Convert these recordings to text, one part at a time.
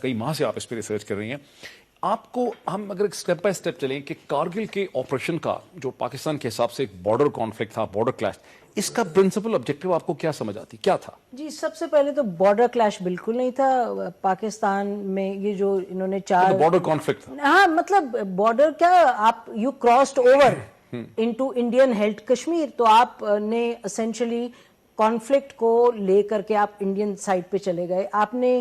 کئی ماہ سے آپ اس پہ ریسرچ کر رہی ہیں, آپ کو ہم اگر اسٹیپ بائی اسٹیپ چلیں کہ کارگل کے آپریشن کا جو پاکستان کے حساب سے ایک بارڈر کانفلکٹ تھا, بارڈر کلیش, اس کا پرنسپل آبجیکٹو آپ کو کیا سمجھ آتی, کیا تھا؟ جی, سب سے پہلے تو بارڈر کلیش بالکل نہیں تھا پاکستان میں. یہ جو انہوں نے بارڈر کانفلکٹ تھا. ہاں, مطلب بارڈر کیا, آپ you crossed over into Indian held Kashmir, تو آپ نے اسینشلی کانفلکٹ کو لے کر کے آپ انڈین سائڈ پہ چلے گئے. آپ نے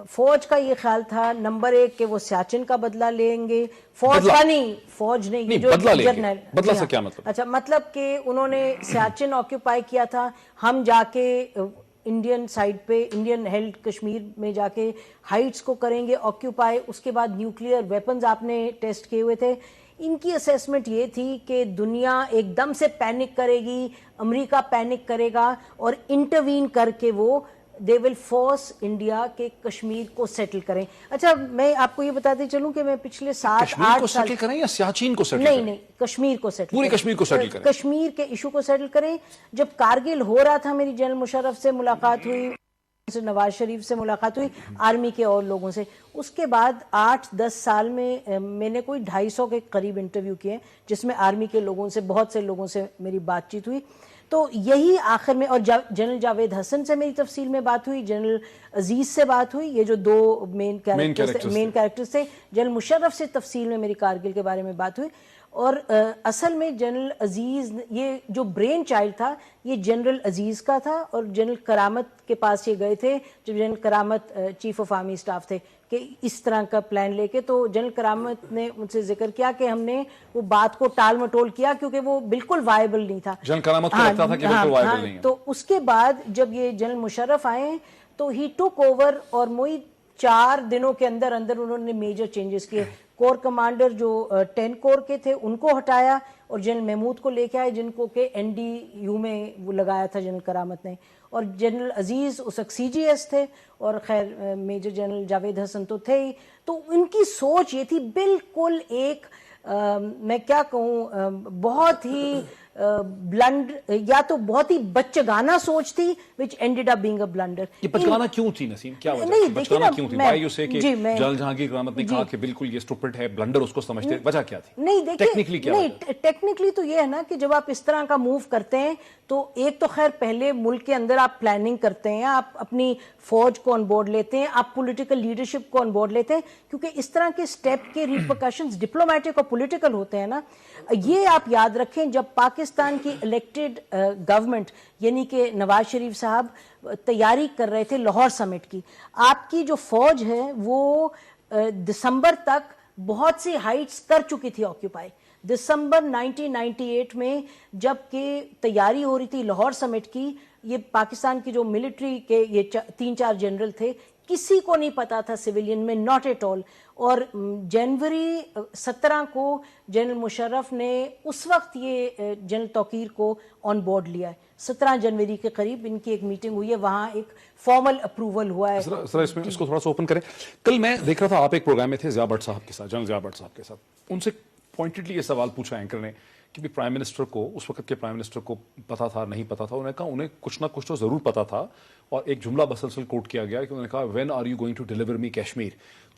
فوج کا یہ خیال تھا نمبر 1 کہ وہ سیاچن کا بدلہ لیں گے, فوج کا نہیں, فوج نہیں, جو بدلہ سے کیا مطلب؟ اچھا, مطلب کہ انہوں نے سیاچن آکیوپائی کیا تھا, ہم جا کے انڈین سائڈ پہ انڈین ہیلڈ کشمیر میں جا کے ہائٹس کو کریں گے آکیوپائی. اس کے بعد نیوکلیئر ویپنز آپ نے ٹیسٹ کیے ہوئے تھے. ان کی اسیسمنٹ یہ تھی کہ دنیا ایک دم سے پینک کرے گی, امریکہ پینک کرے گا اور انٹروین کر کے وہ دے ول فورس انڈیا کے کشمیر کو سیٹل کریں. اچھا, میں آپ کو یہ بتاتے چلوں کہ میں پچھلے 7-8 سال سیٹل کریں یا سیاچین کو سیٹل کریں؟ نہیں, کشمیر کو سیٹل, پورے کشمیر کو سیٹل کریں, کشمیر کے ایشو کو سیٹل کریں. جب کارگل ہو رہا تھا, میری جنرل مشرف سے ملاقات ہوئی, نواز شریف سے ملاقات ہوئی, آرمی کے اور لوگوں سے. اس کے بعد 8-10 سال میں نے کوئی 250 کے قریب انٹرویو کیے, جس میں آرمی کے لوگوں سے, بہت سے لوگوں سے میری بات چیت ہوئی. تو یہی آخر میں, اور جنرل جاوید حسن سے میری تفصیل میں بات ہوئی, جنرل عزیز سے بات ہوئی, یہ جو 2 مین کیریکٹرز تھے. جنرل مشرف سے تفصیل میں میری کارگل کے بارے میں بات ہوئی. اور اصل میں جنرل عزیز, یہ جو برین چائلڈ تھا یہ جنرل عزیز کا تھا, اور جنرل کرامت کے پاس یہ گئے تھے جب جنرل کرامت چیف آف آرمی اسٹاف تھے, کہ اس طرح کا پلان لے کے. تو جنرل کرامت نے مجھ سے ذکر کیا کہ ہم نے وہ بات کو ٹال مٹول کیا کیونکہ وہ بالکل وائبل نہیں تھا. جنرل کرامت کو لگتا تھا کہ بالکل وائبل نہیں ہے. تو اس کے بعد جب یہ جنرل مشرف آئے تو ہی ٹک اوور, اور موئی 4 دنوں کے اندر انہوں نے میجر چینجز کیے. کور کمانڈر جو 10 کور کے تھے ان کو ہٹایا اور جنرل محمود کو لے کے آئے, جن کو کہ NDU میں وہ لگایا تھا جنرل کرامت نے. اور جنرل عزیز اس وقت CGS تھے, اور خیر میجر جنرل جاوید حسن تو تھے ہی. تو ان کی سوچ یہ تھی بالکل ایک, میں کیا کہوں, بہت ہی بلنڈ, یا تو بہت ہی بچگانہ سوچ تھی, which ended up being a blunder. یہ بچگانہ کیوں تھی نسیم, کیا وجہ بچگانہ کیوں تھی؟ why you say کہ جنرل جہانگیر کرامت نے کہا کہ بالکل یہ اسٹوپڈ ہے, بلنڈر اس کو سمجھتے, وجہ کیا تھی؟ نہیں دیکھیے, نہیں ٹیکنیکلی تو یہ ہے نا کہ جب آپ اس طرح کا موو کرتے ہیں تو ایک تو خیر پہلے ملک کے اندر آپ پلاننگ کرتے ہیں, آپ اپنی فوج کو آن بورڈ لیتے ہیں, آپ پولیٹیکل لیڈرشپ کو آن بورڈ لیتے ہیں, کیونکہ اس طرح کے سٹیپ کے ریپرکشنز ڈپلومیٹک اور پولیٹیکل ہوتے ہیں نا. یہ آپ یاد رکھیں, جب پاکستان کی الیکٹڈ گورنمنٹ یعنی کہ نواز شریف صاحب تیاری کر رہے تھے لاہور سمٹ کی, آپ کی جو فوج ہے وہ دسمبر تک بہت سی ہائٹس کر چکی تھی آکیوپائی. دسمبر 1998 میں جب کہ تیاری ہو رہی تھی لاہور سمٹ کی, یہ پاکستان کی جو ملٹری کے یہ 3-4 جنرل تھے, کسی کو نہیں پتا تھا سویلین میں, ناٹ ایٹ آل. اور جنوری 17 کو جنرل مشرف نے اس وقت یہ جنرل توقیر کو آن بورڈ لیا ہے. 17 جنوری کے قریب ان کی ایک میٹنگ ہوئی ہے, وہاں ایک فارمل اپروول ہوا ہے. سر اس کو تھوڑا سا اوپن کریں. کل میں دیکھ رہا تھا آپ ایک پروگرام میں تھے ضیاء بٹ صاحب کے ساتھ, جنرل ضیاء بٹ صاحب کے ساتھ. ان سے پوائنٹڈلی یہ سوال پوچھا اینکر نے کہ پرائم منسٹر کو, اس وقت کے پرائم منسٹر کو پتا تھا نہیں پتا تھا؟ انہوں نے کہا انہیں کچھ نہ کچھ تو ضرور پتا تھا, اور ایک جملہ مسلسل کوٹ کیا گیا کہ انہوں نے کہا when are you going to deliver me Kashmir.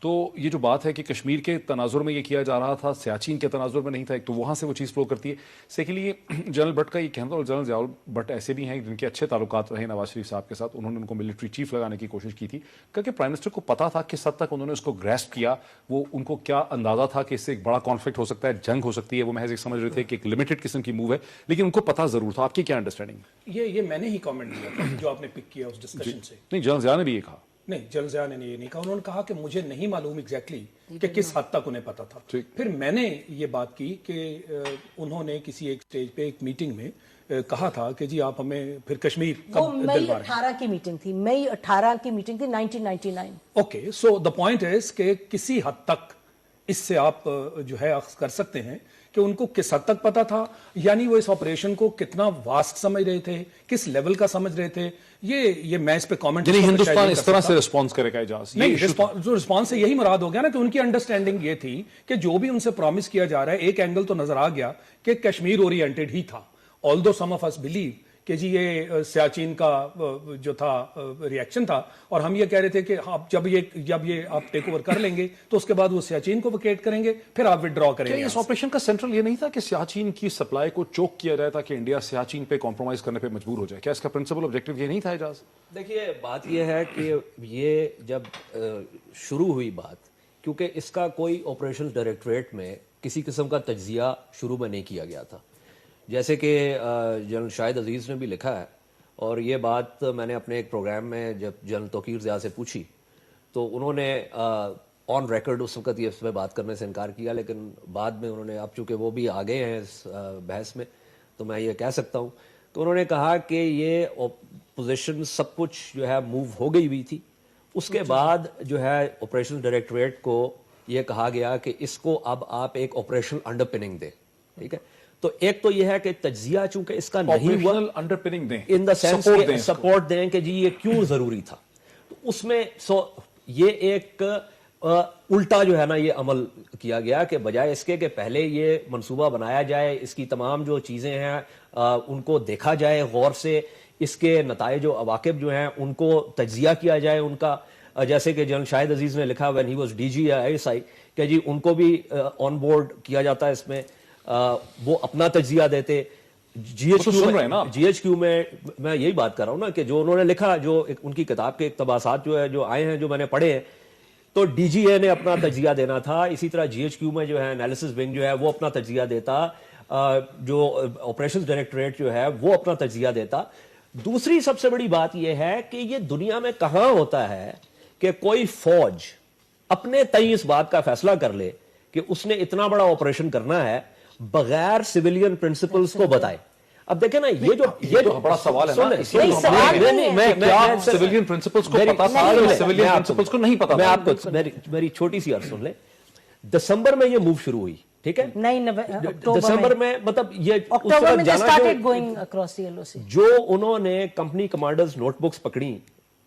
تو یہ جو بات ہے کہ کشمیر کے تناظر میں یہ کیا جا رہا تھا, سیاچین کے تناظر میں نہیں تھا, ایک تو وہاں سے وہ چیز فلو کرتی ہے. سیکنڈلی جنرل بٹ کا یہ کہنا, اور جنرل ضیاء بٹ ایسے بھی ہیں جن کے اچھے تعلقات رہے نواز شریف صاحب کے ساتھ, انہوں نے ان کو ملٹری چیف لگانے کی کوشش کی تھی, کہ پرائم منسٹر کو پتا تھا کس حد تک انہوں نے اس کو گریسپ کیا, وہ ان کو کیا اندازہ تھا کہ اس سے ایک بڑا کانفلکٹ ہو سکتا ہے, جنگ ہو سکتی ہے, وہ محض ایک سمجھ رہے تھے کہ ایک لمیٹڈ قسم کی موو ہے, لیکن ان کو پتا ضرور تھا. آپ کی کیا انڈرسٹینڈنگ؟ یہ میں نے ہی کامنٹ دیا تھا جو آپ نے پک کیا اس ڈسکشن سے. نہیں, جنرل ضیاء نے بھی یہ کہا. نہیں, جنرل ضیاء نے یہ نہیں کہا. انہوں نے کہا کہ مجھے نہیں معلوم ایگزیکٹلی کہ کس حد تک انہیں پتا تھا. پھر میں نے یہ بات کی کہ انہوں نے کسی ایک سٹیج پہ ایک میٹنگ میں کہا تھا کہ جی آپ ہمیں پھر کشمیر کب مئی 18 کی میٹنگ تھی, مئی 18 کی میٹنگ تھی 1999. Okay, so the point is کہ کسی حد تک اس سے آپ جو ہے اخذ کر سکتے ہیں کہ ان کو کس حد تک پتا تھا, یعنی وہ اس آپریشن کو کتنا واسٹ سمجھ رہے تھے, کس لیول کا سمجھ رہے تھے. یہ میں اس پہ کامنٹ نہیں, ہندوستان اس طرح سے رسپانس کرے گا اجاز نہیں, جو رسپانس سے یہی مراد ہو گیا نا کہ ان کی انڈرسٹینڈنگ یہ تھی کہ جو بھی ان سے پرومس کیا جا رہا ہے, ایک اینگل تو نظر آ گیا کہ کشمیر اورینٹڈ ہی تھا. although some of us believe کہ جی یہ سیاچین کا جو تھا ریئیکشن تھا اور ہم یہ کہہ رہے تھے کہ جب یہ آپ ٹیک اوور کر لیں گے تو اس کے بعد وہ سیاچین کو ویکیٹ کریں گے, پھر آپ وڈرا کریں گے. اس آپریشن کا سینٹرل یہ نہیں تھا کہ سیاچین کی سپلائی کو چوک کیا جائے تاکہ انڈیا سیاچین پہ کمپرومائز کرنے پہ مجبور ہو جائے؟ کیا اس کا پرنسپل آبجیکٹو یہ نہیں تھا اعجاز؟ دیکھیے بات یہ ہے کہ یہ جب شروع ہوئی بات, کیونکہ اس کا کوئی آپریشن ڈائریکٹوریٹ میں کسی قسم کا تجزیہ شروع میں نہیں کیا گیا تھا, جیسے کہ جنرل شاہد عزیز نے بھی لکھا ہے, اور یہ بات میں نے اپنے ایک پروگرام میں جب جنرل توقیر ضیاء سے پوچھی تو انہوں نے آن ریکارڈ اس وقت یہ اس پہ بات کرنے سے انکار کیا, لیکن بعد میں انہوں نے, اب چونکہ وہ بھی آگے ہیں اس بحث میں تو میں یہ کہہ سکتا ہوں, تو انہوں نے کہا کہ یہ پوزیشن سب کچھ جو ہے موو ہو گئی ہوئی تھی. اس کے بعد جو ہے آپریشن ڈائریکٹوریٹ کو یہ کہا گیا کہ اس کو اب آپ ایک آپریشنل انڈر پننگ دیں, ٹھیک ہے. تو ایک تو یہ ہے کہ تجزیہ چونکہ اس کا نہیں ہوا, انڈر پننگ دیں, ان دا سینس کہ سپورٹ دیں کہ جی یہ کیوں ضروری تھا, تو اس میں یہ ایک الٹا جو ہے نا یہ عمل کیا گیا کہ بجائے اس کے کہ پہلے یہ منصوبہ بنایا جائے, اس کی تمام جو چیزیں ہیں ان کو دیکھا جائے غور سے, اس کے نتائج و عواقب جو ہیں ان کو تجزیہ کیا جائے ان کا, جیسے کہ جنرل شاہد عزیز نے لکھا when he was DG یا ISI کہ جی ان کو بھی آن بورڈ کیا جاتا ہے اس میں, وہ اپنا تجزیہ دیتے. جی ایچ کیو میں میں یہی بات کر رہا ہوں نا کہ جو انہوں نے لکھا, جو ان کی کتاب کے اقتباسات جو ہے جو آئے ہیں جو میں نے پڑھے ہیں, تو ڈی جی اے نے اپنا تجزیہ دینا تھا, اسی طرح جی ایچ کیو میں جو ہے انالیسس ونگ جو ہے وہ اپنا تجزیہ دیتا, جو آپریشنز ڈائریکٹوریٹ جو ہے وہ اپنا تجزیہ دیتا. دوسری سب سے بڑی بات یہ ہے کہ یہ دنیا میں کہاں ہوتا ہے کہ کوئی فوج اپنے تئیں اس بات کا فیصلہ کر لے کہ اس نے اتنا بڑا آپریشن کرنا ہے بغیر سیویلین پرنسپلز کو بتائے. اب دیکھیں نا یہ جو بڑا سوال ہے نا, سیویلین پرنسپلز کو پتا تھا, سیویلین پرنسپلز کو نہیں پتا. میں آپ کو میری چھوٹی سی عرض سن لیں. دسمبر میں یہ موو شروع ہوئی, ٹھیک ہے, دسمبر میں, مطلب یہ جو انہوں نے کمپنی کمانڈرز نوٹ بکس پکڑی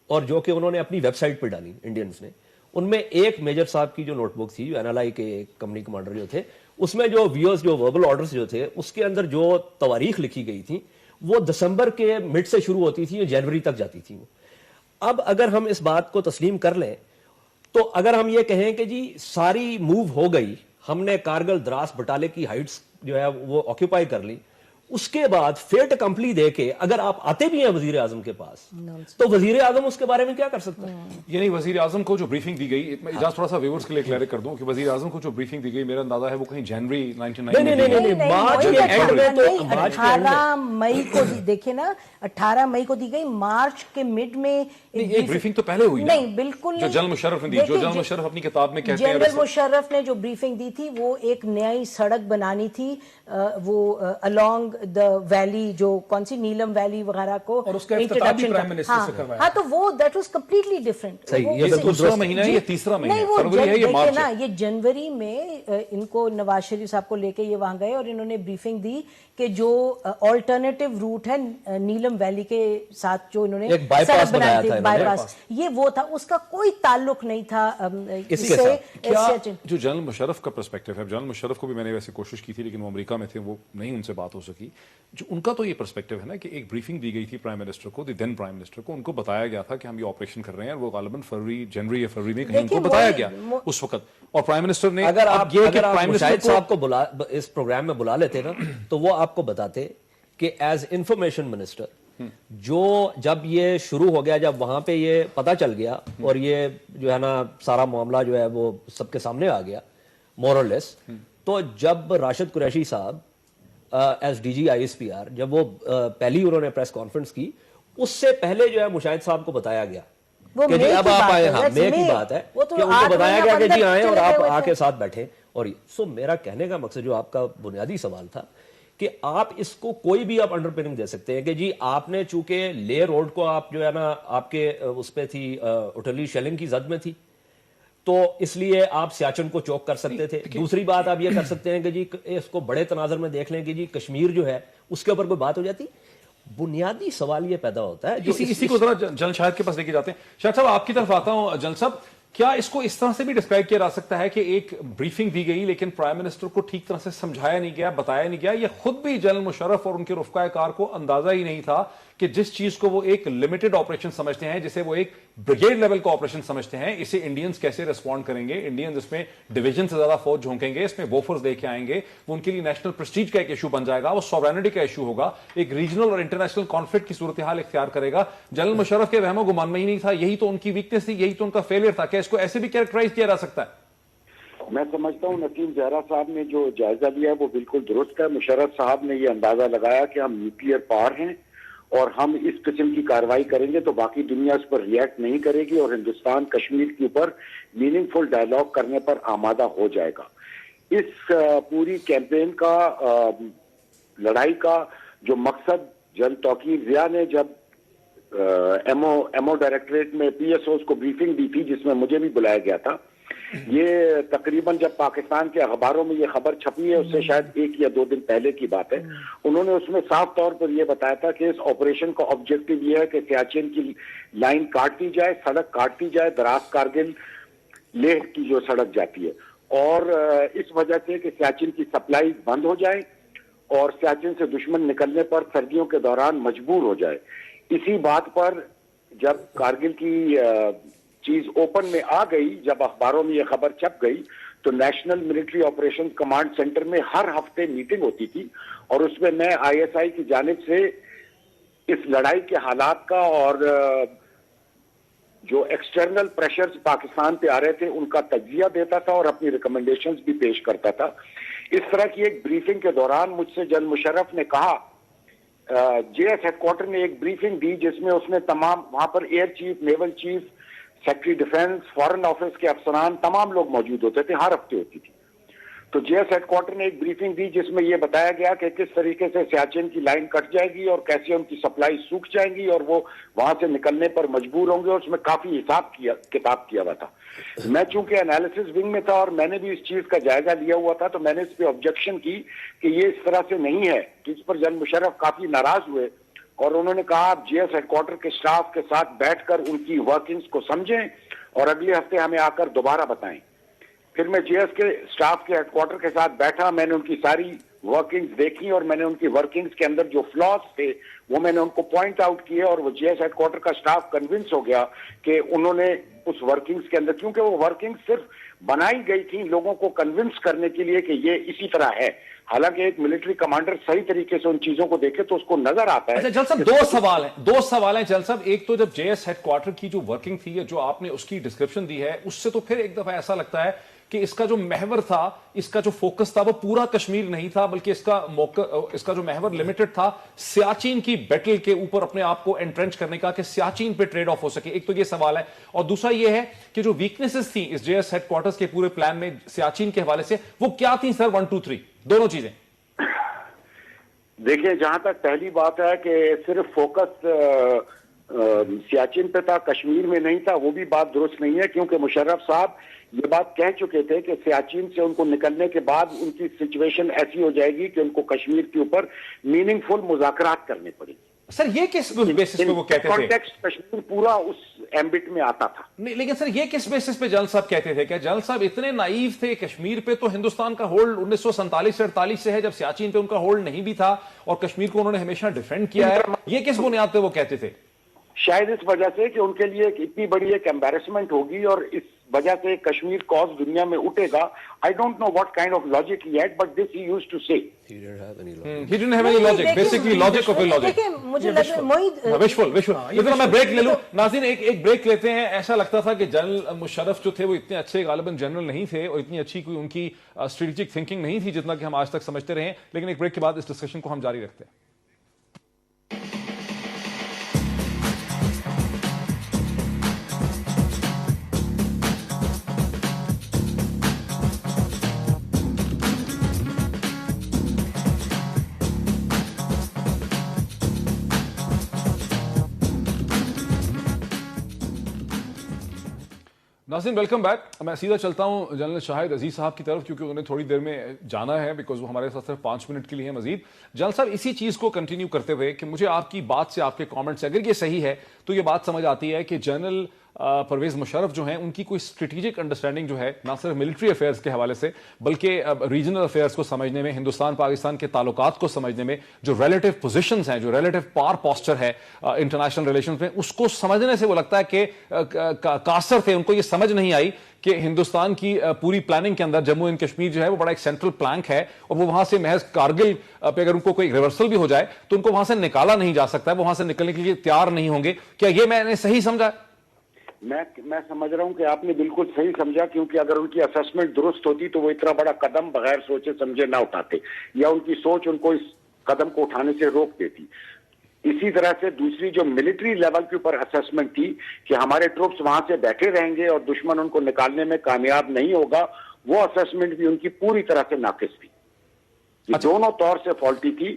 اور جو کہ انہوں نے اپنی ویب سائٹ پہ ڈالی انڈینز نے, ان میں ایک میجر صاحب کی جو نوٹ بک تھی, جو این ایل آئی کے کمپنی کمانڈر جو تھے, اس میں جو ویورز جو وربل آرڈرز جو تھے اس کے اندر جو تواریخ لکھی گئی تھی وہ دسمبر کے مڈ سے شروع ہوتی تھی, جنوری تک جاتی تھی. اب اگر ہم اس بات کو تسلیم کر لیں تو اگر ہم یہ کہیں کہ جی ساری موو ہو گئی, ہم نے کارگل دراس بٹالے کی ہائٹس جو ہے وہ آکیوپائی کر لی, اس کے بعد فیٹ کمپلی دے کے اگر آپ آتے بھی ہیں وزیر اعظم کے پاس تو وزیر اعظم اس کے بارے میں کیا کر سکتا ہے؟ یعنی وزیر اعظم کو جو بریفنگ دی گئی, میں اجازت تھوڑا سا ویورز کے لیے کلیئر کر دوں کہ وزیر اعظم کو جو بریفنگ دی گئی میرا اندازہ ہے وہ کہیں جنوری 1999 نہیں, مارچ کے اینڈ میں, تو 18 مئی کو دیکھیں نا, 18 مئی کو دی گئی, مارچ کے مڈ میں ایک بریفنگ تو پہلے ہوئی. نہیں بالکل جو جنرل مشرف نے دی, جو جنرل مشرف اپنی کتاب میں کہتے ہیں, جنرل مشرف نے جو بریفنگ دی تھی وہ ایک نئی سڑک بنانی تھی, وہ along the valley, جو کون سی نیلم ویلی وغیرہ کو, اور اس کا افتتاح بھی پرائم منسٹر سے کروایا. ہاں, تو وہ دیٹ واز کمپلیٹلی ڈفرنٹ. یہ دوسرا مہینہ ہے, یہ تیسرا مہینہ ہے, فروری ہے, یہ مارچ ہے. یہ جنوری میں ان کو نواز شریف صاحب کو لے کے یہ وہاں گئے اور انہوں نے بریفنگ دی کہ جو آلٹرنیٹیو روٹ ہے نیلم ویلی کے ساتھ جو انہوں نے سڑک بنائی تھی, بائی پاس, یہ وہ تھا, اس کا کوئی تعلق نہیں تھا اس سے. جو جنرل مشرف کا پرسپیکٹو ہے, جنرل مشرف کو بھی میں نے ویسے کوشش کی تھی لیکن وہ امریکہ میں تھے, وہ نہیں ان سے بات ہو سکی. جو ان کا تو یہ پرسپیکٹو ہے نا کہ ایک بریفنگ دی گئی تھی پرائم منسٹر کو, دی دین پرائم منسٹر کو, ان کو بتایا گیا تھا کہ ہم یہ آپریشن کر رہے ہیں, وہ غالباً جنوری یا فروری میں کہیں ان کو بتایا گیا اس وقت, اور پرائم منسٹر نے, اگر آپ شاہد صاحب کو اس پروگرام میں بلا لیتے نا تو وہ آپ کو بتاتے کہ ایز انفارمیشن منسٹر جو جب یہ شروع ہو گیا, جب وہاں پہ یہ پتا چل گیا اور یہ جو ہے نا سارا معاملہ جو ہے وہ سب کے سامنے آ گیا مور اور لیس, تو جب راشد قریشی صاحب as D G I S P R, جب وہ پہلی انہوں نے پریس کانفرنس کی, اس سے پہلے جو ہے مشاہد صاحب کو بتایا گیا کہ جی اب آپ آئے, ہاں مے کی بات ہے کہ ان کو بتایا گیا کہ جی آئیں اور آپ آ کے ساتھ بیٹھیں. اور سو میرا کہنے کا مقصد جو آپ کا بنیادی سوال تھا کہ آپ اس کو کوئی بھی آپ انڈر پننگ دے سکتے ہیں کہ جی آپ نے چونکہ لے روڈ کو آپ جو ہے نا آپ کے اس پہ تھی اٹلی شیلنگ کی زد میں تھی تو اس لیے آپ سیاچن کو چوک کر سکتے تھے. دوسری بات آپ یہ کر سکتے ہیں کہ جی اس کو بڑے تناظر میں دیکھ لیں کہ جی کشمیر جو ہے اس کے اوپر کوئی بات ہو جاتی. بنیادی سوال یہ پیدا ہوتا ہے, اسی کو ذرا جنرل شاہد کے پاس لے کے جاتے ہیں. شاہد صاحب آپ کی طرف آتا ہوں. جنرل صاحب کیا اس کو اس طرح سے بھی ڈسکرائب کیا جا سکتا ہے کہ ایک بریفنگ دی گئی لیکن پرائم منسٹر کو ٹھیک طرح سے سمجھایا نہیں گیا, بتایا نہیں گیا, یا خود بھی جنرل مشرف اور ان کے رفقائے کار کو اندازہ ہی نہیں تھا کہ جس چیز کو وہ ایک لمیٹڈ آپریشن سمجھتے ہیں, جسے وہ ایک بریگیڈ لیول کا آپریشن سمجھتے ہیں, اسے انڈینز کیسے ریسپونڈ کریں گے, انڈینز اس میں ڈویژن سے زیادہ فوج جھونکیں گے, اس میں ووفرز لے کے آئیں گے, وہ ان کے لیے نیشنل پریسٹیج کا ایک ایشو بن جائے گا, وہ سوورینٹی کا ایشو ہوگا, ایک ریجنل اور انٹرنیشنل کانفلکٹ کی صورتحال اختیار کرے گا. جنرل مشرف کے وہم و گمان میں ہی نہیں تھا, یہی تو ان کی ویکنس تھی, یہی تو ان کا فیلئر تھا. کیا اس کو ایسے بھی کیریکٹرائز کیا جا سکتا ہے؟ میں سمجھتا ہوں نسیم زہرا صاحب نے جو جائزہ لیا ہے وہ بالکل درست ہے. مشرف صاحب نے یہ اندازہ لگایا کہ ہم نیوکلیئر پاور ہیں اور ہم اس قسم کی کارروائی کریں گے تو باقی دنیا اس پر ریئیکٹ نہیں کرے گی, اور ہندوستان کشمیر کے اوپر میننگ فل ڈائلاگ کرنے پر آمادہ ہو جائے گا. اس پوری کیمپین کا, لڑائی کا جو مقصد جنرل توقیر ضیاء نے جب ایم او ڈائریکٹریٹ میں پی ایس اوز کو بریفنگ دی تھی, جس میں مجھے بھی بلایا گیا تھا, یہ تقریباً جب پاکستان کے اخباروں میں یہ خبر چھپی ہے اس سے شاید 1 یا 2 دن پہلے کی بات ہے, انہوں نے اس میں صاف طور پر یہ بتایا تھا کہ اس آپریشن کا آبجیکٹو یہ ہے کہ سیاچن کی لائن کاٹ دی جائے, سڑک کاٹ دی جائے, دراز کارگل لیہ کی جو سڑک جاتی ہے, اور اس وجہ سے کہ سیاچن کی سپلائی بند ہو جائے اور سیاچن سے دشمن نکلنے پر سردیوں کے دوران مجبور ہو جائے. اسی بات پر جب کارگل کی چیز اوپن میں آ گئی, جب اخباروں میں یہ خبر چھپ گئی, تو national military operation command centre میں ہر ہفتے میٹنگ ہوتی تھی, اور اس میں میں آئی ایس آئی کی جانب سے اس لڑائی کے حالات کا اور جو ایکسٹرنل پریشرز پاکستان پہ آ رہے تھے ان کا تجزیہ دیتا تھا اور اپنی ریکمنڈیشنز بھی پیش کرتا تھا. اس طرح کی ایک بریفنگ کے دوران مجھ سے جنرل مشرف نے کہا, جے ایس ہیڈ کوارٹر نے ایک بریفنگ دی جس میں اس نے تمام, وہاں per air chief, naval chief, secretary defence, foreign office کے افسران, تمام لوگ موجود ہوتے تھے, ہر ہفتے ہوتی تھی. تو جے ایس ہیڈ کوارٹر نے ایک بریفنگ دی جس میں یہ بتایا گیا کہ کس طریقے سے سیاچن کی لائن کٹ جائے گی اور کیسے ان کی سپلائی سوکھ جائیں گی اور وہ وہاں سے نکلنے پر مجبور ہوں گے, اور اس میں کافی حساب کتاب کیا ہوا تھا. میں چونکہ انالیسس ونگ میں تھا اور میں نے بھی اس چیز کا جائزہ لیا ہوا تھا, تو میں نے اس پہ آبجیکشن کی کہ یہ اس طرح سے نہیں ہے, جس پر جنرل مشرف کافی ناراض ہوئے اور انہوں نے کہا آپ جے ایس ہیڈ کوارٹر کے سٹاف کے ساتھ بیٹھ کر ان کی ورکنگز کو سمجھیں اور اگلے ہفتے ہمیں آ کر دوبارہ بتائیں. پھر میں جے ایس کے سٹاف کے ہیڈ کوارٹر کے ساتھ بیٹھا, میں نے ان کی ساری ورکنگز دیکھی اور میں نے ان کی ورکنگز کے اندر جو فلاز تھے وہ میں نے ان کو پوائنٹ آؤٹ کیے, اور وہ جے ایس ہیڈ کوارٹر کا سٹاف کنونس ہو گیا کہ انہوں نے اس ورکنگز کے اندر, کیونکہ وہ ورکنگز صرف بنائی گئی تھی لوگوں کو کنونس کرنے کے لیے کہ یہ اسی طرح ہے, حالانکہ ایک ملٹری کمانڈر صحیح طریقے سے ان چیزوں کو دیکھے تو اس کو نظر آتا ہے. اچھا جل صاحب, دو سوال ہیں جل صاحب. ایک تو جب جے ایس ہیڈ کوارٹر کی جو ورکنگ تھی, جو آپ نے اس کی ڈسکرپشن دی ہے, اس سے تو پھر ایک دفعہ ایسا لگتا ہے کہ اس کا جو محور تھا, اس کا جو فوکس تھا وہ پورا کشمیر نہیں تھا, بلکہ اس کا جو محور لمیٹڈ تھا سیاچین کی بیٹل کے اوپر اپنے آپ کو انٹرنچ کرنے کا, کہ سیاچین پہ ٹریڈ آف ہو سکے. ایک تو یہ سوال ہے, اور دوسرا یہ ہے کہ جو ویکنیسز تھیں اس جے ایس ہیڈ کوارٹرز کے پورے پلان میں سیاچین کے حوالے سے, وہ کیا تھیں سر؟ 1 2 3 دونوں چیزیں. دیکھیں, جہاں تک پہلی بات ہے کہ صرف فوکس سیاچن پہ تھا, کشمیر میں نہیں تھا, وہ بھی بات درست نہیں ہے, کیونکہ مشرف صاحب یہ بات کہہ چکے تھے کہ سیاچن سے ان کو نکلنے کے بعد ان کی سچویشن ایسی ہو جائے گی کہ ان کو کشمیر کے اوپر میننگ فل مذاکرات کرنے پڑے گی. سر یہ کس بیسس پہ وہ کہتے تھے؟ کانٹیکسٹ کشمیر پورا اس ایمبٹ میں آتا تھا. نہیں, لیکن سر یہ کس بیسس پہ جنرل صاحب کہتے تھے؟ کیا جنرل صاحب اتنے نائیو تھے؟ کشمیر پہ تو ہندوستان کا ہولڈ 1947 سے 48 سے ہے, جب سیاچین پہ ان کا ہولڈ نہیں بھی تھا, اور کشمیر کو انہوں نے ہمیشہ ڈیفینڈ کیا ہے. یہ کس بنیاد پہ وہ کہتے تھے؟ شاید اس وجہ سے کہ ان کے لیے اتنی بڑی ایک ایمبیرسمنٹ ہوگی اور اس وجہ سے کشمیر کاز دنیا میں اٹھے گا. I don't know what kind of logic he had, but this he used to say. He didn't have any logic. Basically logic of illogic. مجھے لگتا ہے موید وشفل لیکن میں بریک لے لوں. ناظرین ایک بریک لیتے ہیں. ایسا لگتا تھا کہ جنرل مشرف جو تھے وہ اتنے اچھے غالباً جنرل نہیں تھے, اور اتنی اچھی کوئی ان کی اسٹریٹجک تھنکنگ نہیں تھی جتنا کہ ہم آج تک سمجھتے رہے. لیکن ایک بریک کے بعد اس ڈسکشن کو ہم جاری رکھتے ہیں. ناظرین ویلکم بیک. میں سیدھا چلتا ہوں جنرل شاہد عزیز صاحب کی طرف, کیونکہ انہیں تھوڑی دیر میں جانا ہے, بیکاز وہ ہمارے ساتھ صرف 5 منٹ کے لیے ہیں مزید. جنرل صاحب اسی چیز کو کنٹینیو کرتے ہوئے کہ مجھے آپ کی بات سے, آپ کے کامنٹ سے, اگر یہ صحیح ہے تو یہ بات سمجھ آتی ہے کہ جنرل پرویز مشرف جو ہیں ان کی کوئی اسٹریٹجک انڈرسٹینڈنگ جو ہے نہ صرف ملٹری افیئرز کے حوالے سے بلکہ ریجنل افیئرز کو سمجھنے میں, ہندوستان پاکستان کے تعلقات کو سمجھنے میں, جو ریلیٹو پوزیشنز ہیں, جو ریلیٹو پاور پوسچر ہے انٹرنیشنل ریلیشنز میں, اس کو سمجھنے سے وہ لگتا ہے کہ قاصر تھے. ان کو یہ سمجھ نہیں آئی کہ ہندوستان کی پوری پلاننگ کے اندر جموں اینڈ کشمیر جو ہے وہ بڑا ایک سینٹرل پلانک ہے, اور وہ وہاں سے محض کارگل پہ اگر ان کو کوئی ریورسل بھی ہو جائے تو ان کو وہاں سے نکالا نہیں جا سکتا ہے, وہ وہاں سے نکلنے کے لیے تیار نہیں ہوں گے. کیا یہ میں نے صحیح سمجھا؟ میں سمجھ رہا ہوں کہ آپ نے بالکل صحیح سمجھا, کیونکہ اگر ان کی اسسمنٹ درست ہوتی تو وہ اتنا بڑا قدم بغیر سوچے سمجھے نہ اٹھاتے, یا ان کی سوچ ان کو اس قدم کو اٹھانے سے روک دیتی. اسی طرح سے دوسری جو ملٹری لیول کے اوپر اسسمنٹ تھی کہ ہمارے ٹروپس وہاں سے بیٹھے رہیں گے اور دشمن ان کو نکالنے میں کامیاب نہیں ہوگا, وہ اسسمنٹ بھی ان کی پوری طرح سے ناقص تھی. یہ دونوں طور سے فالٹی تھی.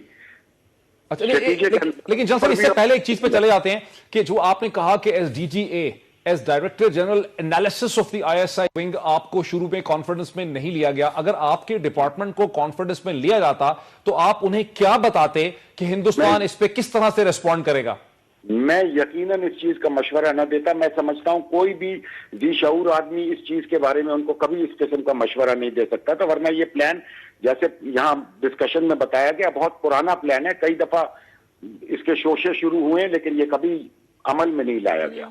لیکن جنرل صاحب اس سے پہلے ایک چیز پہ چلے جاتے ہیں کہ جو آپ نے کہا کہ as D G A, as director general analysis of the I S I wing, آپ کو شروع میں کانفیڈنس میں نہیں لیا گیا. اگر آپ کے ڈپارٹمنٹ کو کانفیڈنس میں لیا جاتا تو آپ انہیں کیا بتاتے کہ ہندوستان اس پہ کس طرح سے ریسپونڈ کرے گا؟ میں یقیناً اس چیز کا مشورہ نہ دیتا. میں سمجھتا ہوں کوئی بھی ذی شعور آدمی اس چیز کے بارے میں ان کو کبھی اس قسم کا مشورہ نہیں دے سکتا تھا, ورنہ یہ پلان جیسے یہاں ڈسکشن میں بتایا گیا بہت پرانا پلان ہے. کئی دفعہ اس کے شوشے شروع ہوئے ہیں لیکن یہ کبھی عمل میں نہیں لایا گیا.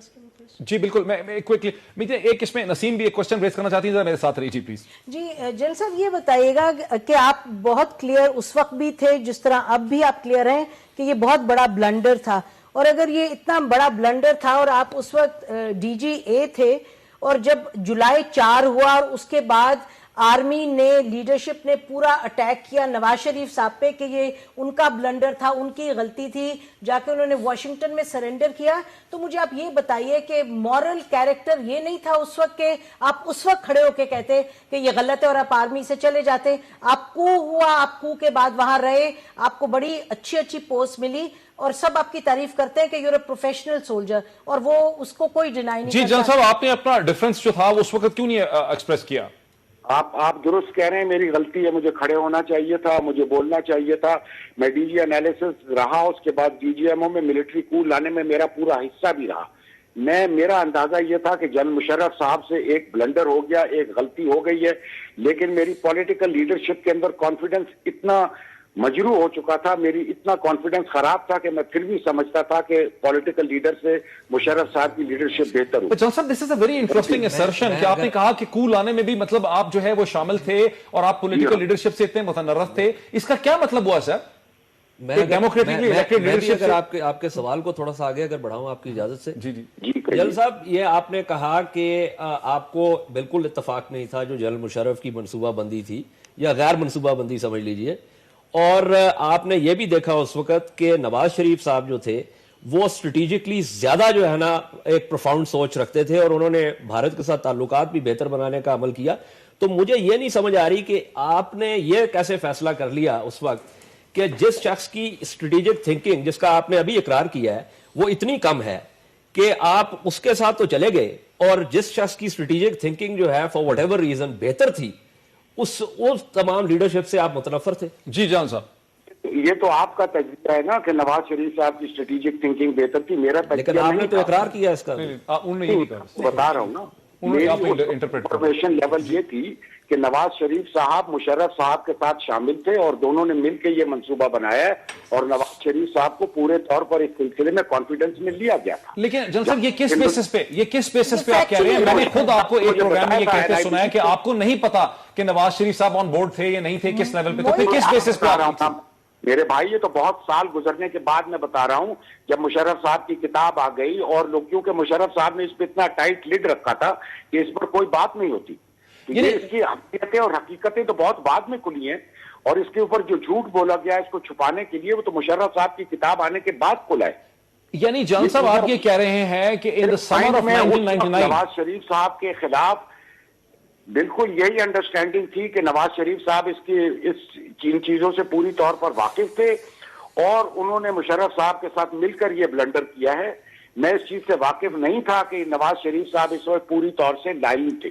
جی بالکل. میں کوئکلی ایک اس میں نسیم بھی ایک کوشچن ریز کرنا چاہتی ہیں, میرے ساتھ رہی. جی پلیز. جی جنرل صاحب یہ بتائیے گا کہ آپ بہت کلیئر اس وقت بھی تھے جس طرح اب بھی آپ کلیئر ہیں کہ یہ بہت بڑا بلنڈر تھا, اور اگر یہ اتنا بڑا بلنڈر تھا اور آپ اس وقت ڈی جی اے تھے, اور جب جولائی 4 ہوا اور اس کے بعد آرمی نے, لیڈرشپ نے پورا اٹیک کیا نواز شریف صاحب پہ کہ یہ ان کا بلنڈر تھا, ان کی غلطی تھی, جا کے انہوں نے واشنگٹن میں سرنڈر کیا, تو مجھے آپ یہ بتائیے کہ مورل کیریکٹر یہ نہیں تھا اس وقت کہ آپ اس وقت کھڑے ہو کے کہتے کہ یہ غلط ہے اور آپ آرمی سے چلے جاتے؟ آپ کو ہوا, آپ کو کے بعد وہاں رہے, آپ کو بڑی اچھی پوسٹ ملی اور سب آپ کی تعریف کرتے ہیں کہ you are a professional soldier, اور وہ اس کو کوئی ڈینائی نہیں کرتا. جی جنرل صاحب, آپ نے اپنا ڈیفرنس جو تھا اس وقت کیوں نہیں ایکسپریس کیا؟ آپ درست کہہ رہے ہیں, میری غلطی ہے, مجھے کھڑے ہونا چاہیے تھا, مجھے بولنا چاہیے تھا. میں ڈی جی انالیسس رہا, اس کے بعد ڈی جی ایم او میں ملٹری کو لانے میں میرا پورا حصہ بھی رہا. میرا اندازہ یہ تھا کہ جنرل مشرف صاحب سے ایک بلنڈر ہو گیا, ایک غلطی ہو گئی ہے, لیکن میری پولیٹیکل لیڈرشپ کے اندر کانفیڈنس اتنا مجروح ہو چکا تھا, میری اتنا کانفیڈنس خراب تھا کہ میں پھر بھی سمجھتا تھا کہ پولیٹیکل لیڈر سے مشرف صاحب کی لیڈرشپ بہتر ہو. جنرل صاحب, دس از اے ویری انٹرسٹنگ اسرشن کہ آپ نے کہا کہ کو لانے میں بھی مطلب آپ جو ہے وہ شامل تھے اور آپ پولیٹیکل لیڈرشپ سے اتنے متنرف تھے. اس کا کیا مطلب ہوا سر؟ میں آپ کے سوال کو تھوڑا سا آگے اگر بڑھاؤں آپ کی اجازت سے. جی جنرل صاحب, یہ آپ نے کہا کہ آپ کو بالکل اتفاق نہیں تھا جو جنرل مشرف کی منصوبہ بندی تھی, یا غیر منصوبہ بندی سمجھ لیجئے, اور آپ نے یہ بھی دیکھا اس وقت کہ نواز شریف صاحب جو تھے وہ اسٹریٹجکلی زیادہ جو ہے نا ایک پروفاؤنڈ سوچ رکھتے تھے, اور انہوں نے بھارت کے ساتھ تعلقات بھی بہتر بنانے کا عمل کیا. تو مجھے یہ نہیں سمجھ آ رہی کہ آپ نے یہ کیسے فیصلہ کر لیا اس وقت کہ جس شخص کی اسٹریٹجک تھنکنگ, جس کا آپ نے ابھی اقرار کیا ہے, وہ اتنی کم ہے کہ آپ اس کے ساتھ تو چلے گئے, اور جس شخص کی اسٹریٹجک تھنکنگ جو ہے فار وٹ ایور ریزن بہتر تھی, اس تمام لیڈرشپ سے آپ متنفر تھے. جی جان صاحب, یہ تو آپ کا تجزیہ ہے نا کہ نواز شریف صاحب کی اسٹریٹجک تھنکنگ بہتر تھی. میرا لیکن آپ نے تو اقرار کیا اس کا. بتا رہا ہوں نا, انفارمیشن لیول یہ تھی کہ نواز شریف صاحب مشرف صاحب کے ساتھ شامل تھے اور دونوں نے مل کے یہ منصوبہ بنایا ہے, اور نواز شریف صاحب کو پورے طور پر اس سلسلے میں کانفیڈنس میں لیا گیا تھا. لیکن جنرل صاحب, یہ کس بیسس پہ آپ کہہ رہے ہیں؟ میں نے خود آپ کو ایک پروگرام میں یہ کہتے سنا ہے کہ آپ کو نہیں پتا کہ نواز شریف صاحب آن بورڈ تھے یا نہیں تھے, کس لیول پہ, تو پھر کس بیسس پہ آپ؟ میرے بھائی, یہ تو بہت سال گزرنے کے بعد میں بتا رہا ہوں, جب مشرف صاحب کی کتاب آ گئی, اور لوگ کیونکہ مشرف صاحب نے اس پہ اتنا ٹائٹ لڈ رکھا تھا کہ اس پر کوئی بات نہیں ہوتی. اس کی حقیقتیں اور حقیقتیں تو بہت بعد میں کھلی ہیں, اور اس کے اوپر جو جھوٹ بولا گیا اس کو چھپانے کے لیے, وہ تو مشرف صاحب کی کتاب آنے کے بعد کھلا ہے. یعنی جان صاحب, آپ یہ کہہ رہے ہیں کہ نواز شریف صاحب کے خلاف بالکل یہی انڈرسٹینڈنگ تھی کہ نواز شریف صاحب ان چیزوں سے پوری طور پر واقف تھے, اور انہوں نے مشرف صاحب کے ساتھ مل کر یہ بلنڈر کیا ہے. میں اس چیز سے واقف نہیں تھا کہ نواز شریف صاحب اس وقت پوری طور سے لائن تھے.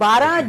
12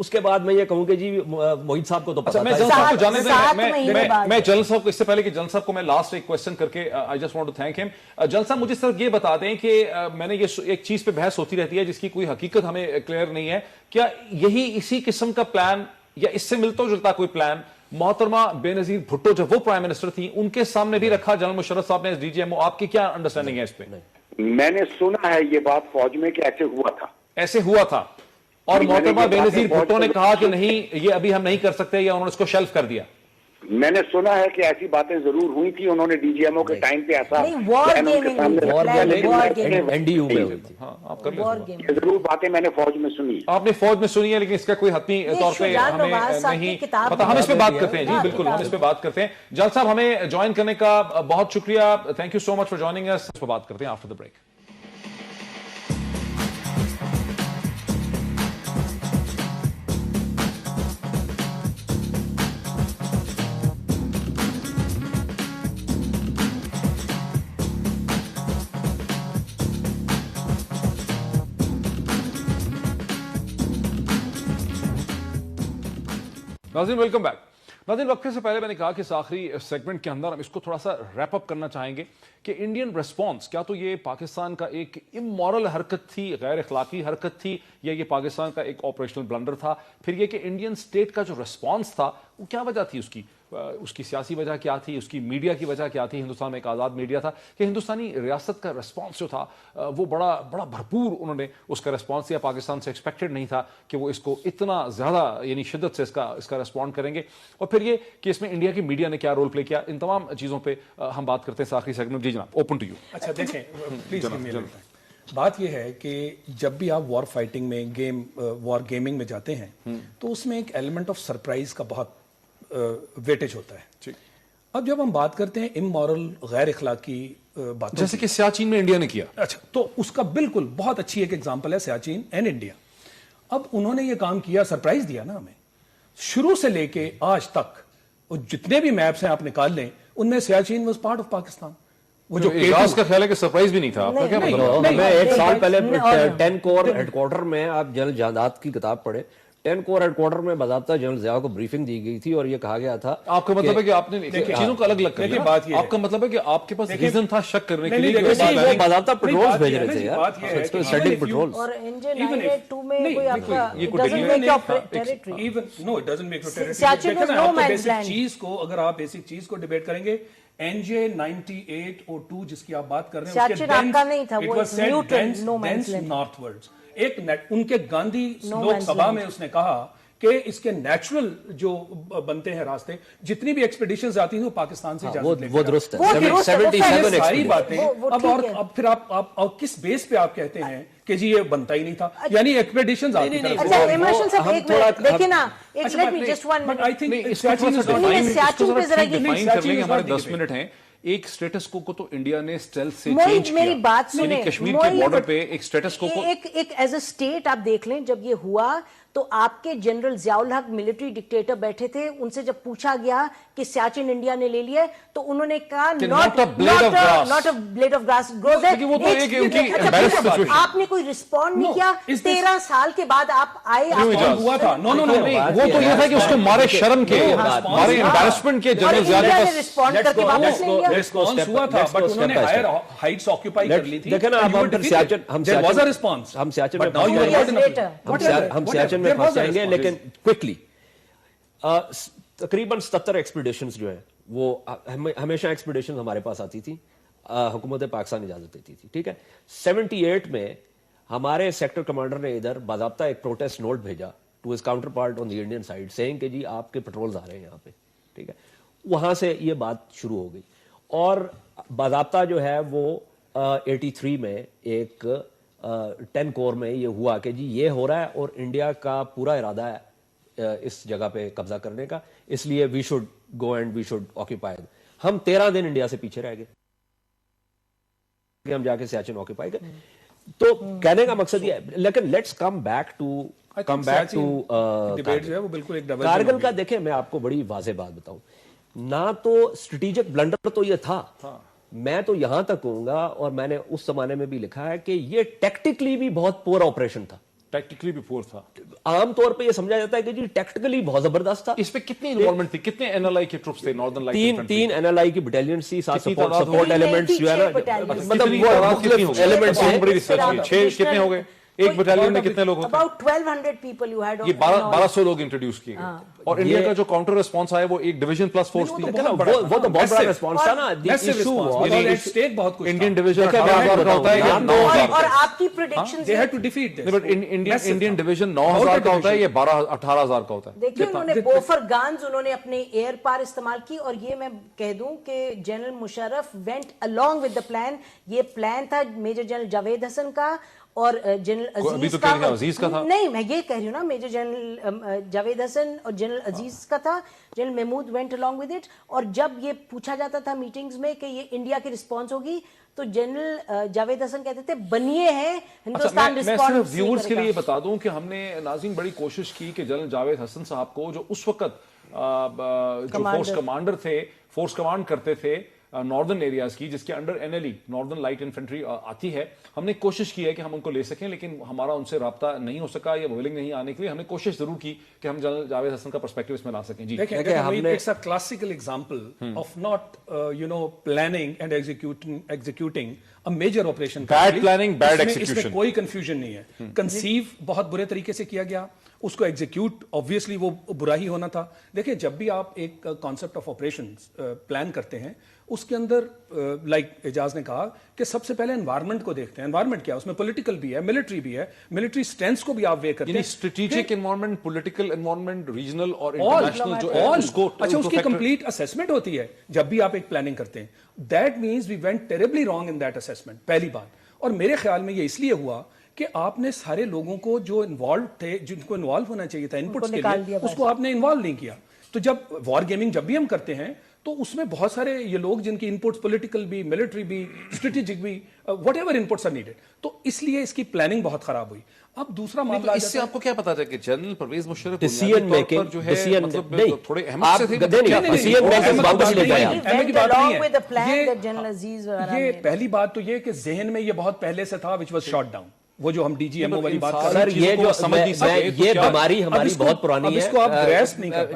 اس کے بعد میں یہ کہوں کہ جی موحید صاحب کو تو پتا میں تھا. جنرل صاحب کو جانے سات دیں. مہینے بعد. میں جنرل صاحب کو اس سے پہلے کہ جنرل صاحب کو میں لاسٹ ایک کوسچن کر کے I just want to thank him. General صاحب مجھے صرف یہ بتا دیں کہ میں نے یہ ایک چیز پہ بحث ہوتی رہتی ہے جس کی کوئی حقیقت ہمیں کلیئر نہیں ہے, کیا یہی اسی قسم کا پلان یا اس سے ملتا جلتا کوئی پلان محترمہ بے نظیر بھٹو جب وہ پرائم منسٹر تھی ان کے سامنے بھی رکھا جنرل مشرف صاحب نے ڈی جی ایم او؟ آپ کی کیا انڈرسٹینڈنگ ہے اس پہ؟ میں نے سنا ہے یہ بات فوج میں کہ ایسے ہوا تھا, ایسے ہوا تھا اور محترمہ بے نظیر بھٹو نے کہا کہ نہیں یہ ابھی ہم نہیں کر سکتے یا انہوں نے اس کو شیلف کر دیا. میں نے سنا ہے کہ ایسی باتیں ضرور ہوئی تھی, انہوں نے ڈی جی ایم او کے ٹائم پہ ایسا NDU میں ہوئی تھی. ہاں آپ کر لیں, ضرور باتیں میں نے فوج میں سنی. آپ نے فوج میں سنی ہے لیکن اس کا کوئی حتمی طور پہ ہمیں نہیں پتا. ہم اس پہ بات کرتے ہیں جی, بالکل ہم اس پہ بات کرتے ہیں. جل صاحب ہمیں جوائن کرنے کا بہت شکریہ, thank you so much for joining us. اس پہ بات کرتے ہیں آفٹر دا بریک. ناظرین ویلکم بیک. ناظرین وقفے سے پہلے میں نے کہا کہ اس آخری سیگمنٹ کے اندر ہم اس کو تھوڑا سا ریپ اپ کرنا چاہیں گے کہ انڈین ریسپانس کیا تو یہ پاکستان کا ایک امورل حرکت تھی, غیر اخلاقی حرکت تھی, یا یہ پاکستان کا ایک آپریشنل بلنڈر تھا؟ پھر یہ کہ انڈین سٹیٹ کا جو ریسپانس تھا وہ کیا وجہ تھی اس کی سیاسی وجہ کیا تھی, اس کی میڈیا کی وجہ کیا تھی؟ ہندوستان میں ایک آزاد میڈیا تھا کہ ہندوستانی ریاست کا ریسپانس جو تھا وہ بڑا بھرپور انہوں نے اس کا ریسپانس دیا. پاکستان سے ایکسپیکٹڈ نہیں تھا کہ وہ اس کو اتنا زیادہ یعنی شدت سے اس کا ریسپونڈ کریں گے. اور پھر یہ کہ اس میں انڈیا کی میڈیا نے کیا رول پلے کیا, ان تمام چیزوں پہ ہم بات کرتے ہیں آخری سیگمنٹ. جی جناب, اوپن ٹو یو. اچھا دیکھیں پلیز, بات یہ ہے کہ جب بھی آپ وار فائٹنگ میں وار گیمنگ میں جاتے ہیں تو اس میں ایک ایلیمنٹ آف سرپرائز کا بہت ویٹیج ہوتا ہے. اب جب ہم بات کرتے ہیں امورل غیر اخلاقی باتوں جیسے کہ سیاچین میں انڈیا نے کیا, اچھا تو اس کا بالکل بہت اچھی ایک ایگزامپل ہے سیاچین اینڈ انڈیا. اب انہوں نے یہ کام کیا, سرپرائز دیا نا ہمیں شروع سے لے کے آج تک. اور جتنے بھی میپس ہیں آپ نکال لیں ان میں Siachen was part of Pakistan. وہ جو اعجاز کا خیال ہے کہ سرپرائز بھی نہیں تھا. آپ کا کیا مطلب؟ میں ایک سال پہلے 10 کور ہیڈ کوارٹر میں, آپ جنرل جہادات کی کتاب پڑھیں, 10 کور ہیڈ کوارٹر میں باضابطہ جنرل ضیاء کو بریفنگ دی گئی تھی اور یہ کہا گیا تھا. آپ کا مطلب ہے کہ آپ نے چیزوں کو الگ کر دیا. آپ کا مطلب ہے کہ آپ کے پاس ریزن تھا شک کرنے کے لیے وہ باضابطہ پیٹرولز بھیج رہے تھے یار, اسٹیٹک پیٹرولز. اور انجن 982 میں کوئی آپ کا doesn't make your territory. No, it doesn't make your territory. Siachen was no man's land. چیز کو اگر آپ بیسک چیز کو ڈیبیٹ کریں گے, NJ 9802 جس کی آپ بات کر رہے ہیں, سیاچین آپ کا نہیں تھا, وہ neutral no man's land. North words ایک ان کے گاندھی لوک سبھا میں اس نے کہا کہ اس کے نیچرل جو بنتے ہیں راستے, جتنی بھی ایکسپیڈیشنز آتی ہیں وہ پاکستان سے اجازت لے کے, وہ درست ہے. وہ 77 ساری باتیں. اب پھر آپ کس بیس پہ آپ کہتے ہیں کہ جی یہ بنتا ہی نہیں تھا, یعنی ایکسپیڈیشنز آپ کی طرف اچھا ایمرشن صاحب ایک منٹ دیکھیں نا, ایک let me just one but I think Siachen پہ ذرا ڈیفائن کر لیں گے, ہمارے 10 منٹ ہیں. ایک سٹیٹس کو تو انڈیا نے اسٹیلتھ سے چینج کیا. میری بات سنیں, یعنی کشمیر کے بارڈر پہ ایک سٹیٹس کو ایک ایز اے اسٹیٹ آپ دیکھ لیں, جب یہ ہوا تو آپ کے جنرل ضیاء الحق ملٹری ڈکٹیٹر بیٹھے تھے, ان سے جب پوچھا گیا کہ سیاچین انڈیا نے لے لیا تو انہوں نے کہا not a blade of grass grows there. آپ نے کوئی رسپونڈ نہیں کیا, 13 سال کے بعد آپ آئے. ہوا تھا وہ تو یہ تھا کہ اس کو مارے شرم کے, مارے امبیرسمنٹ کے جنرل ضیاء کے پاس رسپونڈ کر کے واپس لے لیا. رسپانس ہوا تھا بٹ انہوں نے ہائر ہائٹس آکوپائی کر لی تھی. دیکھیں نا اب ہم سیاچن میں پھنس جائیں گے, لیکن کوئکلی تقریباً 77 ایکسپیڈیشنز جو ہیں وہ ہمیشہ ایکسپیڈیشنز ہمارے پاس آتی تھی, حکومت پاکستان اجازت دیتی تھی. ٹھیک ہے, 78 میں ہمارے سیکٹر کمانڈر نے ادھر باضابطہ ایک پروٹیسٹ نوٹ بھیجا to his counter on the Indian side saying کہ جی آپ کے پیٹرولز آ رہے ہیں یہاں پہ. ٹھیک ہے, وہاں سے یہ بات شروع ہو گئی اور باضابطہ جو ہے وہ 83 میں ایک 10 کور میں یہ ہوا کہ جی یہ ہو رہا ہے اور انڈیا کا پورا ارادہ ہے اس جگہ پہ قبضہ کرنے کا, اس لیے we should go and we should occupy. ہم 13 دن انڈیا سے پیچھے رہ گئے کہ ہم جا کے سیاچن آکیپائی کریں. تو کہنے کا مقصد یہ ہے, لیکن let's come back to Kargil کا. دیکھیں میں آپ کو بڑی واضح بات بتاؤں, نہ تو اسٹریٹجک بلنڈر تو یہ تھا, میں تو یہاں تک کہوں گا اور میں نے اس زمانے میں بھی لکھا ہے کہ یہ ٹیکٹیکلی بھی بہت پور آپریشن تھا. ٹیکٹیکلی بھی پور تھا. عام طور پہ یہ سمجھا جاتا ہے کہ جی ٹیکٹیکلی بہت زبردست تھا. اس پہ کتنی انوالومنٹ تھی, کتنے این ایل آئی کے ٹروپس تھے ناردرن لائٹ؟ تین این ایل آئی کی بٹالین تھی, ساتھ سپورٹ ایلیمنٹس جو ہے نا, مطلب وہ مختلف ایلیمنٹس ہیں. بڑی ریسرچ کی 6 کتنے ہو گئے ایک بٹالین میں کتنے لوگ ہوتے ہیں؟ About 1200 people you had on. یہ 1200 لوگ انٹروڈیوس کیے گئے, اور انڈیا کا جو کاؤنٹر ریسپانس آیا وہ ایک ڈویژن پلس فورس تھی. وہ تو بہت بڑا ریسپانس تھا نا. انڈین ڈویژن 18,000 کا ہوتا ہے یا 9,000 اور آپ کی predictions They had to defeat this. But Indian division 9,000 کا ہوتا ہے, یہ 18,000 کا ہوتا ہے. دیکھیے انہوں نے بوفر گانز انہوں نے اپنے ایئر پار استعمال کی, اور یہ میں کہہ دوں کہ general Musharraf went along with the plan. یہ پلان تھا میجر جنرل جاوید حسن کا اور جنرل عزیز کا تھا. نہیں, میں یہ کہہ رہی ہوں نا, میجر جنرل جاوید حسن اور جنرل عزیز کا تھا. General Mahmood went along with it. اور جب یہ پوچھا جاتا تھا میٹنگز میں کہ یہ انڈیا کی رسپانس ہوگی, تو جنرل جاوید حسن کہتے تھے بنیے ہیں ہندوستان میں صرف ویورز کے لیے بتا دوں کہ ہم نے ناظرین بڑی کوشش کی کہ جنرل جاوید حسن صاحب کو, جو اس وقت جو فورس کمانڈر تھے, فورس کمانڈ کرتے تھے ناردرن ایریاز کی, جس کے under an L E northern light infantry آتی ہے, ہم نے کوشش کی ہے کہ ہم ان کو لے سکیں, لیکن ہمارا ان سے رابطہ نہیں ہو سکا یا ولنگ نہیں آنے کے لیے. ہم نے کوشش ضرور کی کہ ہم جنرل جاوید حسن کا پرسپیکٹو اس میں لا سکیں. جی It's a classical example of not planning and executing a major operation. Bad planning, bad us execution. میں کوئی کنفیوژن نہیں ہے. کنسیو بہت برے طریقے سے کیا گیا, اس کو ایگزیکیوٹ obviously وہ برا ہی ہونا تھا. دیکھیں جب بھی آپ ایک کانسیپٹ آف آپریشن پلان کرتے ہیں, اس کے اندر لائک اعجاز نے کہا کہ سب سے پہلے انوائرمنٹ کو دیکھتے ہیں. انوائرمنٹ کیا ہے, اس میں پولیٹیکل بھی ہے, ملٹری بھی ہے, ملٹری اسٹرینتھس کو بھی آپ وے کرتے ہیں. Strategic environment, political environment, regional اور انٹرنیشنل جو ہے اس کو, اچھا اس کی کمپلیٹ اسیسمنٹ ہوتی ہے جب بھی آپ ایک پلاننگ کرتے ہیں. That means we went terribly wrong in that assessment, پہلی بات. اور میرے خیال میں یہ اس لیے ہوا کہ آپ نے سارے لوگوں کو جو انوالو تھے, جن کو انوالو ہونا چاہیے تھا انپٹس کے لیے, اس کو آپ نے انوالو نہیں کیا. تو جب وار گیمنگ جب بھی ہم کرتے ہیں تو اس میں بہت سارے یہ لوگ جن کی انپٹس پولیٹیکل بھی, ملٹری بھی, اسٹریٹجک بھی, whatever inputs are needed, تو اس لیے اس کی پلاننگ بہت خراب ہوئی. اب دوسرا معاملہ, اس سے آپ کو کیا پتا تھا کہ general Pervez Musharraf decision making جو ہے مطلب تھوڑے احمد سے تھے, ڈیسیژن میکنگ واپس لے جائیں. یہ پہلی بات تو یہ کہ ذہن میں یہ بہت پہلے سے تھا which was shot down. وہ جو ہم ڈی جی ایم او والی بات کر رہے ہیں, یہ جو یہ بیماری ہماری بہت پرانی ہے, اس کو آپ گریسپ نہیں کر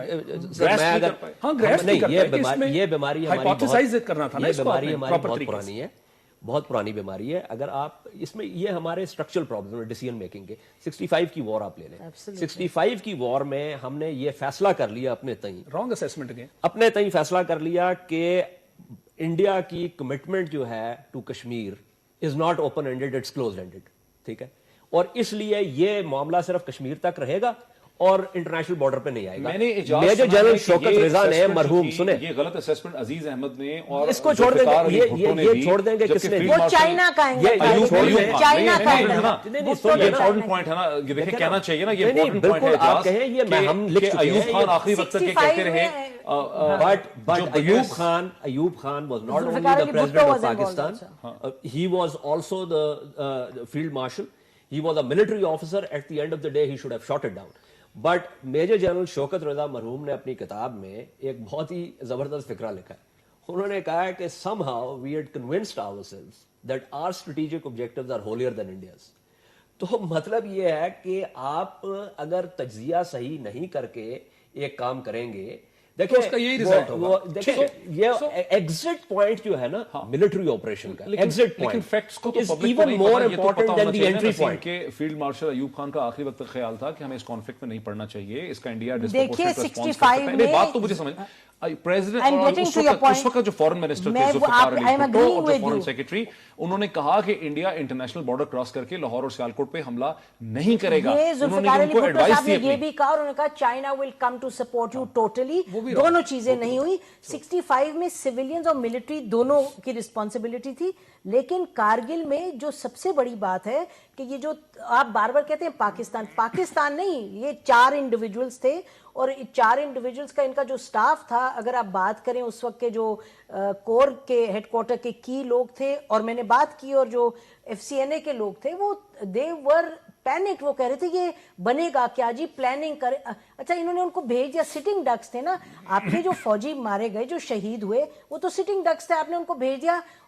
پائے. ہاں گریسپ نہیں کر پائے. یہ بیماری ہائپوتھیسائز کرنا تھا نا, اس کو ہماری بہت پرانی ہے, بہت پرانی بیماری ہے. اگر آپ اس میں یہ ہمارے اسٹرکچرل پرابلم ہے ڈیسیژن میکنگ کے. 65 کی وار آپ لے لیں, 65 کی وار میں ہم نے یہ فیصلہ کر لیا اپنے تئیں, رانگ اسیسمنٹ اگین, اپنے تئیں فیصلہ کر لیا کہ انڈیا کی کمٹمنٹ جو ہے to Kashmir is not open ended, it's close ended. ٹھیک ہے, اور اس لیے یہ معاملہ صرف کشمیر تک رہے گا اور انٹرنیشنل بارڈر پہ نہیں آئے گا. میجر جنرل شوکت رضا نے, مرحوم سنیں, یہ غلط اسیسمنٹ عزیز احمد نے, اور اس کو چھوڑ دیں گے, یہ چھوڑ دیں گے کس نے, وہ چائنا کا ہے, چائنا کا ہے. امپورٹنٹ پوائنٹ ہے نا, یہ دیکھیں کہنا چاہیے نا, یہ امپورٹنٹ پوائنٹ ہے. آپ کہیں یہ ہم لکھ چکے ہیں, ایوب خان آخری وقت تک یہ کہتے رہے, but Ayub Khan was not only the president of Pakistan, he was also the field marshal. He was a military officer. At the end of the day, he should have shot it down. But Major General Shaukat Reza مرحوم نے اپنی کتاب میں ایک بہت ہی زبردست فکرہ لکھا ہے. انہوں نے کہا ہے کہ somehow we had convinced ourselves that our strategic objectives are holier than India's. تو مطلب یہ ہے کہ آپ اگر تجزیہ صحیح نہیں کر کے ایک کام کریں گے, دیکھیں اس کا یہی ریزلٹ ہوگا. یہ ایگزٹ پوائنٹ جو ہے نا ملٹری آپریشن کا, ایگزٹ لیکن فیکٹس کو تو is پبلک کو even نہیں more پتا. یہ تو important پتا than ہونا the چاہیے entry نا point. کہ فیلڈ مارشل ایوب خان کا آخری وقت تک خیال تھا کہ ہمیں اس کانفلکٹ میں نہیں پڑنا چاہیے, اس کا انڈیا دیکھیے 65 میں بات تو مجھے سمجھ, پریزیڈنٹ اس وقت جو فورن منسٹر تھے ذوالفقار علی بھٹو اور جو فورن سیکرٹری, انہوں نے کہا کہ انڈیا انٹرنیشنل بارڈر کراس کر کے لاہور اور سیالکوٹ پہ حملہ نہیں کرے گا. ذوالفقار علی بھٹو صاحب نے یہ بھی کہا, اور انہوں نے کہا China will come to support you totally. دونوں چیزیں نہیں ہوئی. 65 میں سیویلینز اور ملٹری دونوں کی رسپانسبلٹی تھی. لیکن کارگل میں جو سب سے بڑی بات ہے کہ یہ جو آپ بار بار کہتے ہیں پاکستان نہیں, یہ 4 انڈیویجولز تھے, اور 4 انڈیویجولز کا ان کا جو سٹاف تھا, اگر آپ بات کریں اس وقت کے جو کور کے ہیڈ کوارٹر کے کی لوگ تھے, اور میں نے بات کی, اور جو FCNA کے لوگ تھے, وہ دے ور پینک. وہ کہہ رہے تھے یہ بنے گا کیا جی, پلاننگ کرے. اچھا انہوں نے ان کو بھیج دیا, سٹنگ ڈکس تھے نا آپ کے جو فوجی مارے گئے, جو شہید ہوئے, وہ تو سٹنگ ڈکس تھے, آپ نے ان کو بھیج دیا,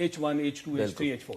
H1, H2, H3, H4।